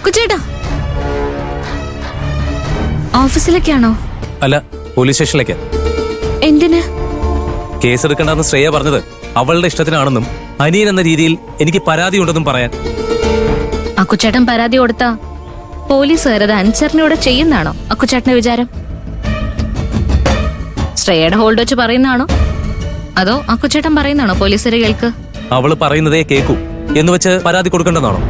അക്കുചേട്ടാ, ഓഫീസിലേക്കാണോ? അല്ല, പോലീസ് സ്റ്റേഷനിലേക്ക്. എന്തിന്? കേസ് എടുക്കണ്ടെന്ന് ശ്രേയ പറഞ്ഞത് അവളുടെ ഇഷ്ടത്തിനാണെന്നും അനിയൻ എന്ന രീതിയിൽ എനിക്ക് പരാതി ഉണ്ടെന്നും പറയാൻ. അക്കുചേട്ടൻ പരാതി കൊടുത്താ പോലീസുകാരത് അനുസരണയോടെ ചെയ്യുന്നാണോ അക്കുചേട്ടന്റെ വിചാരം? ശ്രേയയുടെ ഹോൾഡ് വെച്ച് പറയുന്നതാണോ അതോ അക്കുചേട്ടൻ പറയുന്നതാണോ പോലീസുകാരെ കേൾക്ക്? അവള് പറയുന്നതേ കേക്കൂ എന്ന് വെച്ച് പരാതി കൊടുക്കണ്ടെന്നാണോ?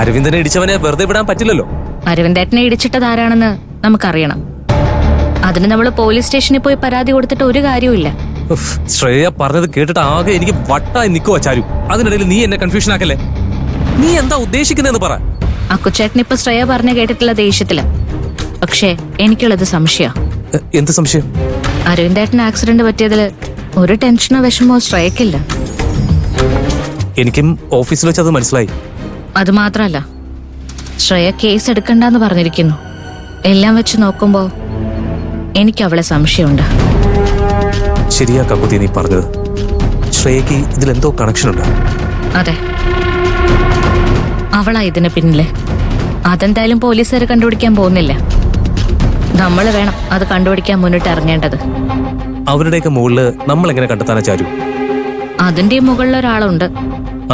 അരവിന്ദനെ ഇടിച്ചവനെ വെറുതെ വിടാൻ പറ്റില്ലല്ലോ. അരവിന്ദേട്ടനെ ഇടിച്ചിട്ടത് ആരാണെന്ന് നമുക്കറിയണം. അതിന് നമ്മൾ പോലീസ് സ്റ്റേഷനിൽ പോയി പരാതി കൊടുത്തിട്ട് ഒരു കാര്യവുമില്ല. ശ്രേയ പറഞ്ഞത് കേട്ടിട്ട് ആകെ എനിക്ക് വട്ടായി നിൽക്കുവാ ചാരു. അതിനിടയിൽ നീ എന്നെ കൺഫ്യൂഷൻ ആക്കല്ലേ. നീ എന്താ ഉദ്ദേശിക്കുന്നതെന്ന് പറ. അക്കുചേട്ടൻ ഇപ്പൊ ശ്രേയ പറഞ്ഞ കേട്ടിട്ടുള്ള ദേഷ്യത്തില്, പക്ഷേ എനിക്കുള്ളത് സംശയം. എന്ത് സംശയം? അരവിന്ദേട്ടന് ആക്സിഡന്റ് പറ്റിയതില് ഒരു ടെൻഷനോ വിഷമോ ശ്രേയക്കില്ല. എനിക്കും ഓഫീസിൽ വെച്ച് അത് മനസ്സിലായി. അത് മാത്രല്ല, ശ്രേയ കേസ് എടുക്കണ്ടെന്ന് പറഞ്ഞിരിക്കുന്നു. എല്ലാം വെച്ച് നോക്കുമ്പോ എനിക്ക് അവളെ സംശയമുണ്ട്. ശരിയാ കക്കുതി നീ പറഞ്ഞത്. ശ്രേയക്ക് ഇതിലെന്തോ കണക്ഷൻ ഉണ്ട്. അതെ, അവളാ ഇതിന് പിന്നിലെ. അതെന്തായാലും പോലീസുകാർ കണ്ടുപിടിക്കാൻ പോകുന്നില്ല. നമ്മൾ വേണം അത് കണ്ടുപിടിക്കാൻ മുന്നിട്ട് ഇറങ്ങേണ്ടത്. അവരുടെയൊക്കെ മുകളില് നമ്മൾ എങ്ങനെ കണ്ടെത്താനാ ചാരു? അതിന്റെ മുകളിൽ ഒരാളുണ്ട്.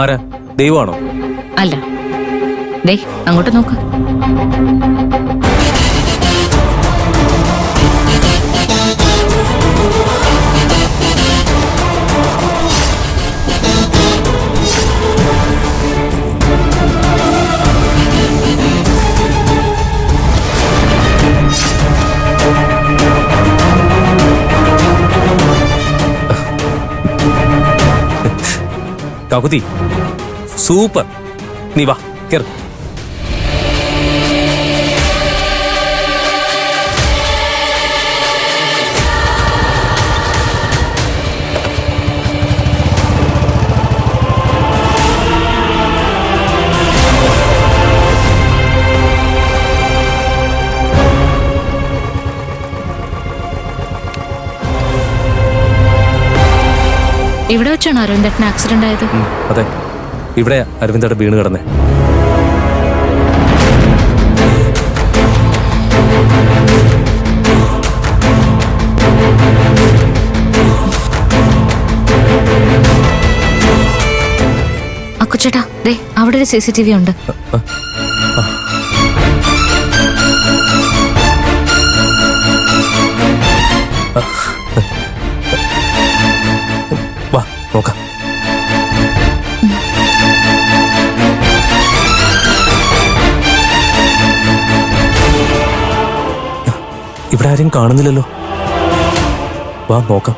ആരാ? ദൈവമാണോ? അല്ല, ദേ അങ്ങോട്ട് നോക്ക്. കകുതി സൂപ്പർ. നീ വാ കേറ്. ഇവിടെ വെച്ചാണ് അരവിന്ദേട്ടന് ആക്സിഡന്റ് ആയത്? അതെ, ഇവിടെ അരവിന്ദയുടെ വീണ് കിടന്നേ. അക്കുചേട്ടാ, ദേ അവിടെ ഒരു CCTV ഉണ്ട്. വാ നോക്കാം. ഇവിടെ ആരും കാണുന്നില്ലല്ലോ. വാ നോക്കാം.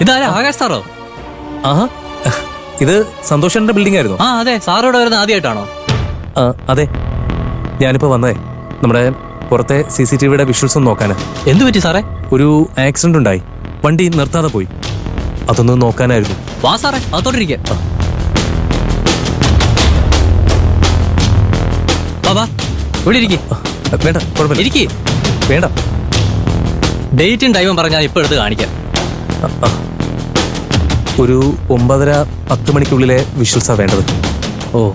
ഇതാരാ? ആകാശ് സാറോ? ആഹാ, ഇത് സന്തോഷന്റെ ബിൽഡിംഗ് ആയിരുന്നു. ആ അതെ, സാറോടെ വരുന്ന ആദ്യമായിട്ടാണോ? അതെ, ഞാനിപ്പോ വന്നേ നമ്മുടെ പുറത്തെ CCTVയുടെ വിഷ്വൽസ് ഒന്ന് നോക്കാന്. എന്തു പറ്റി സാറേ? ഒരു ആക്സിഡന്റ് ഉണ്ടായി, വണ്ടി നിർത്താതെ പോയി. അതൊന്ന് നോക്കാനായിരുന്നു. വാ സാറേ, അതോട്ടിരിക്കെ. വാ ഇവിടെ ഇരിക്കേ. വേണ്ട, കുഴപ്പമില്ല. ഇരിക്കേ. വേണ്ട. ഡേറ്റും ടൈമും പറഞ്ഞാൽ ഇപ്പൊ എടുത്ത് കാണിക്കാം. ഒരു 9:30-10 മണിക്കുള്ളിലെ വിഷ്വൽസാ വേണ്ടത്. ഓ,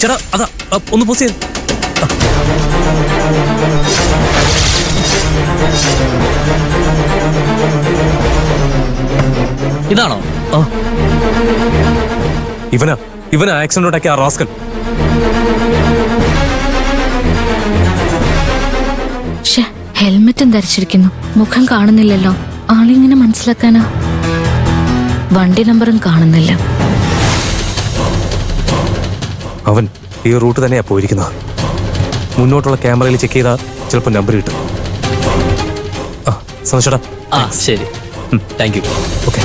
ചേട്ടാ അതാ ഒന്ന് പോസ് ചെയ്ത്. ഇതാണോ? ഇവനാ ആക്സിഡന്റ് ഉണ്ടാക്കിയ ആ റാസ്കൽ. ഹെൽമെറ്റും ധരിച്ചിരിക്കുന്നു, മുഖം കാണുന്നില്ലല്ലോ. ആളിങ്ങനെ മനസ്സിലാക്കാനാ? വണ്ടി നമ്പറും കാണുന്നില്ല. അവൻ ഈ റൂട്ട് തന്നെയാ പോയിരിക്കുന്നത്. മുന്നോട്ടുള്ള ക്യാമറയിൽ ചെക്ക് ചെയ്താൽ ചിലപ്പോൾ നമ്പർ കിട്ടും. സന്തോഷേട്ടാ. ആ ശരി, താങ്ക് യു. ഓക്കെ.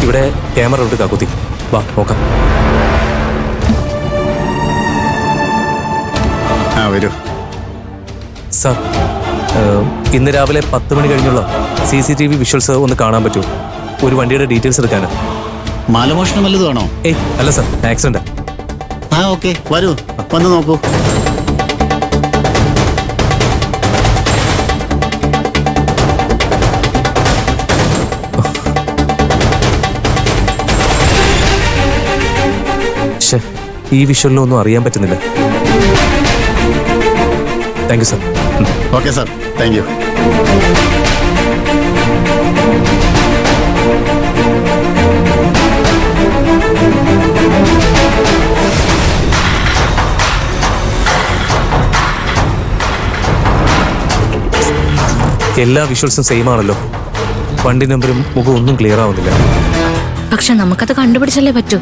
ഇവിടെ ക്യാമറ ഉണ്ട് കാക്കുത്തി. വാ നോക്കാം. വരൂ സാർ, ഇന്ന് രാവിലെ 10 മണി കഴിഞ്ഞുള്ള CCTV വിഷ്വൽസ് ഒന്ന് കാണാൻ പറ്റുമോ? ഒരു വണ്ടിയുടെ ഡീറ്റെയിൽസ് എടുക്കാനാ. മാലമോഷണം വല്ലതുമാണോ? ഏയ് അല്ല സാർ, ആക്സിഡന്റാ. ഓക്കെ, വരൂ, വന്ന് നോക്കൂ. പക്ഷേ ഈ വിഷ്വലിലൊന്നും അറിയാൻ പറ്റുന്നില്ല. Thank you sir. Okay sir, thank you. എല്ലാ വിഷ്വൽസും സെയിം ആണല്ലോ. വണ്ടി നമ്പറും മുഖം ഒന്നും ക്ലിയർ ആവുന്നില്ല. പക്ഷെ നമുക്കത് കണ്ടുപിടിച്ചല്ലേ പറ്റൂ.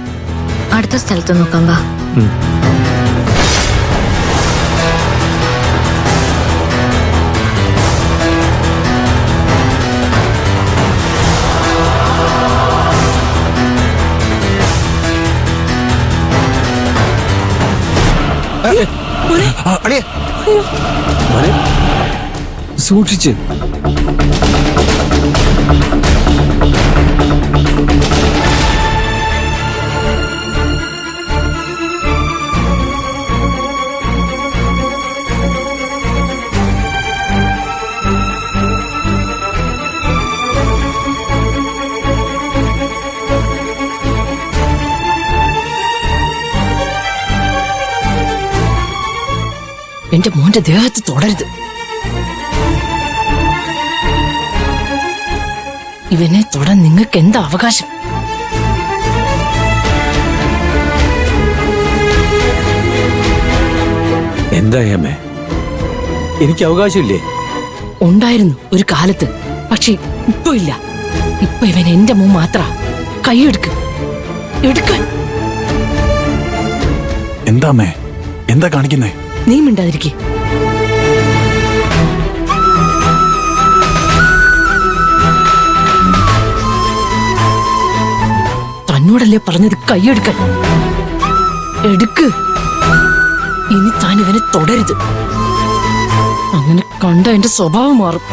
അടുത്ത സ്ഥലത്ത് നോക്കാം വാ. സൂക്ഷിച്ച്. എന്റെ മോന്റെ ദേഹത്ത് തൊടരുത്. ഇവനെ തൊടാൻ നിങ്ങൾക്ക് എന്താ അവകാശം? എന്തായി അമ്മേ? എനിക്ക് അവകാശമില്ലേ? ഉണ്ടായിരുന്നു ഒരു കാലത്ത്, പക്ഷെ ഇപ്പൊ ഇല്ല. ഇപ്പൊ ഇവൻ എന്റെ മോൻ മാത്ര. കൈയെടുക്ക്, എടുക്കാൻ. എന്താ അമ്മേ, എന്താ കാണിക്കുന്നേ? നീ മിണ്ടാതിരിക്കേ. തന്നോടല്ലേ പറഞ്ഞത് കൈയെടുക്കാൻ? എടുക്ക്. ഇനി താൻ ഇവനെ തൊടരുത്. അങ്ങനെ കണ്ട എന്റെ സ്വഭാവം മാറും.